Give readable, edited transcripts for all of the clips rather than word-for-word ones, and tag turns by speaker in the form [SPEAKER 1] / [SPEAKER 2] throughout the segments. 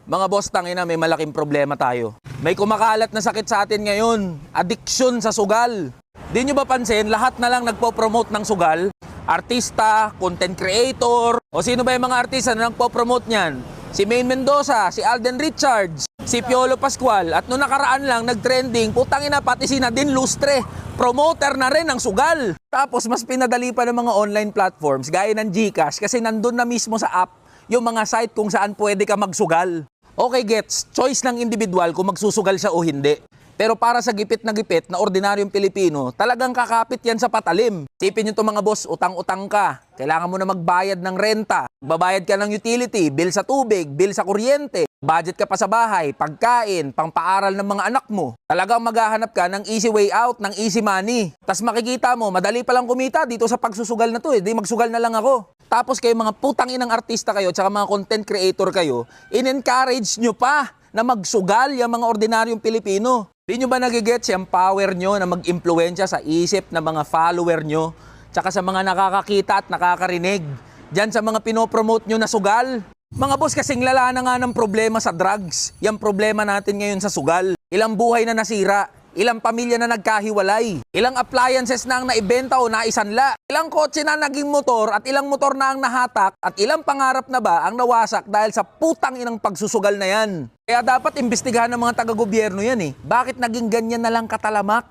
[SPEAKER 1] Mga boss, tangina, may malaking problema tayo. May kumakalat na sakit sa atin ngayon. Addiction sa sugal. Di nyo ba pansin, lahat na lang nagpo-promote ng sugal? Artista, content creator, o sino ba yung mga artista na nagpo-promote niyan? Si Maine Mendoza, si Alden Richards, si Piolo Pascual. At noong nakaraan lang, nag-trending, putangina, pati si Nadine Lustre. Promoter na rin ng sugal. Tapos mas pinadali pa ng mga online platforms gaya ng GCash kasi nandun na mismo sa app yung mga site kung saan pwede ka magsugal. Okay, gets, choice ng individual kung magsusugal siya o hindi. Pero para sa gipit na ordinaryong Pilipino, talagang kakapit yan sa patalim. Sipin nyo itong mga boss, utang-utang ka. Kailangan mo na magbayad ng renta. Babayad ka ng utility, bill sa tubig, bill sa kuryente. Budget ka pa sa bahay, pagkain, pangpaaral ng mga anak mo. Talagang maghahanap ka ng easy way out, ng easy money. Tas makikita mo, madali palang kumita dito sa pagsusugal na to eh. Di magsugal na lang ako. Tapos kayo mga putang inang artista kayo, tsaka mga content creator kayo, in-encourage nyo pa na magsugal yung mga ordinaryong Pilipino. Di nyo ba nagigets yung power nyo na mag-impluensya sa isip ng mga follower nyo, tsaka sa mga nakakakita at nakakarinig, dyan sa mga pinopromote nyo na sugal? Mga boss, kasing lala na nga ng problema sa drugs. Yung problema natin ngayon sa sugal. Ilang buhay na nasira. Ilang pamilya na nagkahiwalay. Ilang appliances na ang naibenta o naisanla. Ilang kotse na naging motor at ilang motor na ang nahatak at ilang pangarap na ba ang nawasak dahil sa putang inang pagsusugal na yan. Kaya dapat imbestigahan ng mga taga-gobyerno yan eh. Bakit naging ganyan na lang katalamak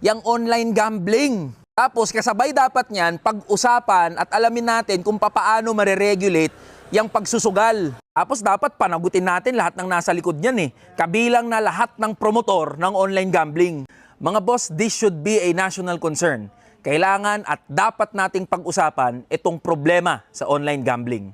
[SPEAKER 1] yung online gambling? Tapos kasabay dapat niyan pag-usapan at alamin natin kung papaano mareregulate yung pagsusugal. Tapos dapat panagutin natin lahat ng nasa likod niyan eh. Kabilang na lahat ng promotor ng online gambling. Mga boss, this should be a national concern. Kailangan at dapat nating pag-usapan itong problema sa online gambling.